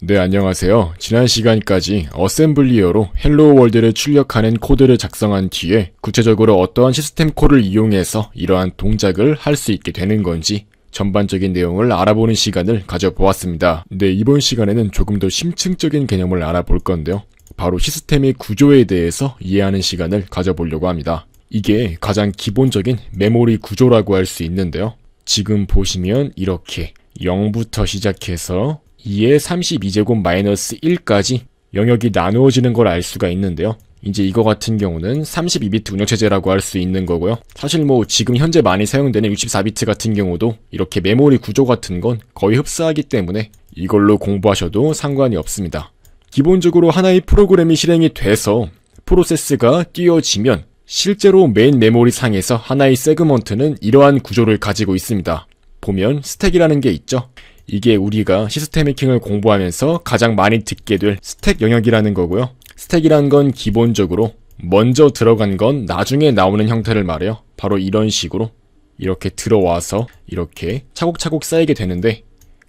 네, 안녕하세요. 지난 시간까지 어셈블리어로 헬로 월드를 출력하는 코드를 작성한 뒤에 구체적으로 어떠한 시스템 콜을 이용해서 이러한 동작을 할 수 있게 되는 건지 전반적인 내용을 알아보는 시간을 가져보았습니다. 네, 이번 시간에는 조금 더 심층적인 개념을 알아볼 건데요. 바로 시스템의 구조에 대해서 이해하는 시간을 가져보려고 합니다. 이게 가장 기본적인 메모리 구조라고 할 수 있는데요. 지금 보시면 이렇게 0부터 시작해서 2의 32제곱 마이너스 1까지 영역이 나누어지는 걸 알 수가 있는데요. 이제 이거 같은 경우는 32비트 운영체제라고 할 수 있는 거고요. 사실 지금 현재 많이 사용되는 64비트 같은 경우도 이렇게 메모리 구조 같은 건 거의 흡사하기 때문에 이걸로 공부하셔도 상관이 없습니다. 기본적으로 하나의 프로그램이 실행이 돼서 프로세스가 띄워지면 실제로 메인 메모리 상에서 하나의 세그먼트는 이러한 구조를 가지고 있습니다. 보면 스택이라는 게 있죠. 이게 우리가 시스템 해킹을 공부하면서 가장 많이 듣게 될 스택 영역이라는 거고요. 스택이란 건 기본적으로 먼저 들어간 건 나중에 나오는 형태를 말해요. 바로 이런 식으로 이렇게 들어와서 이렇게 차곡차곡 쌓이게 되는데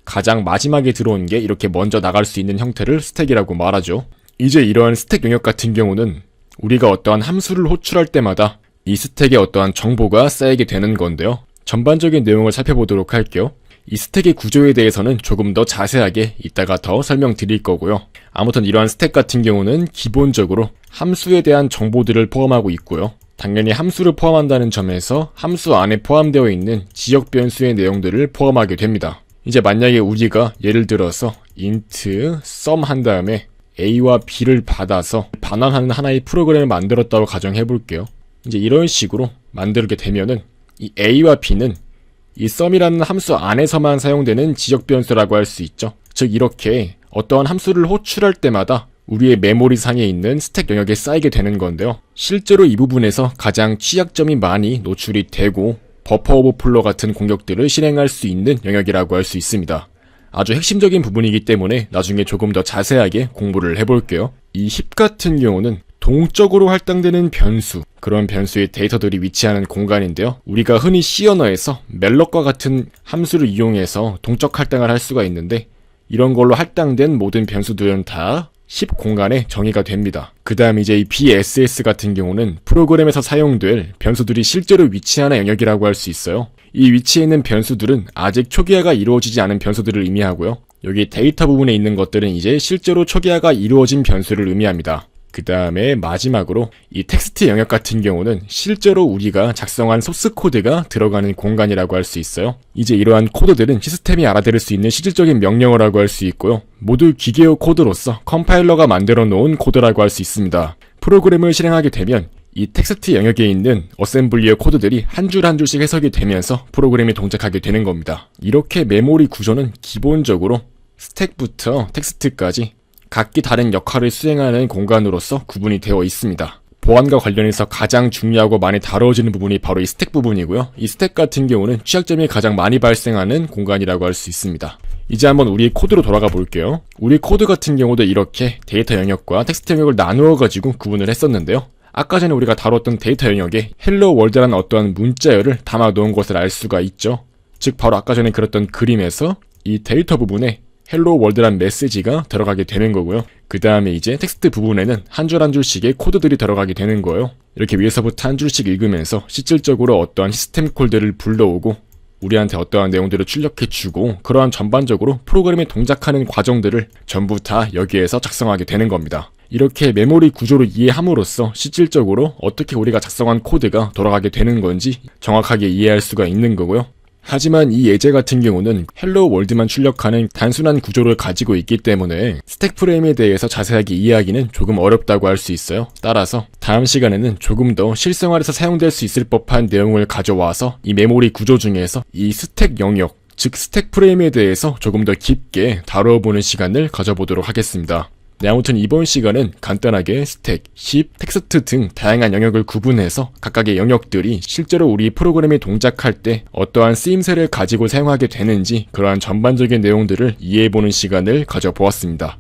가장 마지막에 들어온 게 이렇게 먼저 나갈 수 있는 형태를 스택이라고 말하죠. 이제 이러한 스택 영역 같은 경우는 우리가 어떠한 함수를 호출할 때마다 이 스택에 어떠한 정보가 쌓이게 되는 건데요. 전반적인 내용을 살펴보도록 할게요. 이 스택의 구조에 대해서는 조금 더 자세하게 이따가 더 설명드릴 거고요. 아무튼 이러한 스택 같은 경우는 기본적으로 함수에 대한 정보들을 포함하고 있고요. 당연히 함수를 포함한다는 점에서 함수 안에 포함되어 있는 지역 변수의 내용들을 포함하게 됩니다. 이제 만약에 우리가 예를 들어서 int sum 한 다음에 a와 b를 받아서 반환하는 하나의 프로그램을 만들었다고 가정해 볼게요. 이제 이런 식으로 만들게 되면은 이 a와 b는 이 sum이라는 함수 안에서만 사용되는 지역 변수라고 할 수 있죠. 즉 이렇게 어떠한 함수를 호출할 때마다 우리의 메모리 상에 있는 스택 영역에 쌓이게 되는 건데요. 실제로 이 부분에서 가장 취약점이 많이 노출이 되고 버퍼 오버플로 같은 공격들을 실행할 수 있는 영역이라고 할 수 있습니다. 아주 핵심적인 부분이기 때문에 나중에 조금 더 자세하게 공부를 해볼게요. 이 힙 같은 경우는 동적으로 할당되는 변수, 그런 변수의 데이터들이 위치하는 공간인데요. 우리가 흔히 C 언어에서 멜럭과 같은 함수를 이용해서 동적 할당을 할 수가 있는데 이런 걸로 할당된 모든 변수들은 다 힙 공간에 정의가 됩니다. 그 다음 이제 이 BSS 같은 경우는 프로그램에서 사용될 변수들이 실제로 위치하는 영역이라고 할 수 있어요. 이 위치에 있는 변수들은 아직 초기화가 이루어지지 않은 변수들을 의미하고요. 여기 데이터 부분에 있는 것들은 이제 실제로 초기화가 이루어진 변수를 의미합니다. 그 다음에 마지막으로 이 텍스트 영역 같은 경우는 실제로 우리가 작성한 소스 코드가 들어가는 공간이라고 할 수 있어요. 이제 이러한 코드들은 시스템이 알아들을 수 있는 실질적인 명령어라고 할 수 있고요. 모두 기계어 코드로서 컴파일러가 만들어 놓은 코드라고 할 수 있습니다. 프로그램을 실행하게 되면 이 텍스트 영역에 있는 어셈블리어 코드들이 한 줄 한 줄씩 해석이 되면서 프로그램이 동작하게 되는 겁니다. 이렇게 메모리 구조는 기본적으로 스택부터 텍스트까지 각기 다른 역할을 수행하는 공간으로서 구분이 되어 있습니다. 보안과 관련해서 가장 중요하고 많이 다뤄지는 부분이 바로 이 스택 부분이고요. 이 스택 같은 경우는 취약점이 가장 많이 발생하는 공간이라고 할 수 있습니다. 이제 한번 우리 코드로 돌아가 볼게요. 우리 코드 같은 경우도 이렇게 데이터 영역과 텍스트 영역을 나누어 가지고 구분을 했었는데요. 아까 전에 우리가 다뤘던 데이터 영역에 헬로 월드라는 어떠한 문자열을 담아 놓은 것을 알 수가 있죠. 즉 바로 아까 전에 그렸던 그림에서 이 데이터 부분에 헬로 월드란 메시지가 들어가게 되는 거고요. 그 다음에 이제 텍스트 부분에는 한 줄 한 줄씩의 코드들이 들어가게 되는 거예요. 이렇게 위에서부터 한 줄씩 읽으면서 실질적으로 어떠한 시스템 콜들을 불러오고 우리한테 어떠한 내용들을 출력해주고 그러한 전반적으로 프로그램이 동작하는 과정들을 전부 다 여기에서 작성하게 되는 겁니다. 이렇게 메모리 구조를 이해함으로써 실질적으로 어떻게 우리가 작성한 코드가 돌아가게 되는 건지 정확하게 이해할 수가 있는 거고요. 하지만 이 예제 같은 경우는 헬로 월드만 출력하는 단순한 구조를 가지고 있기 때문에 스택 프레임에 대해서 자세하게 이해하기는 조금 어렵다고 할 수 있어요. 따라서 다음 시간에는 조금 더 실생활에서 사용될 수 있을 법한 내용을 가져와서 이 메모리 구조 중에서 이 스택 영역, 즉 스택 프레임에 대해서 조금 더 깊게 다뤄보는 시간을 가져보도록 하겠습니다. 네, 아무튼 이번 시간은 간단하게 스택, 힙, 텍스트 등 다양한 영역을 구분해서 각각의 영역들이 실제로 우리 프로그램이 동작할 때 어떠한 쓰임새를 가지고 사용하게 되는지 그러한 전반적인 내용들을 이해해보는 시간을 가져보았습니다.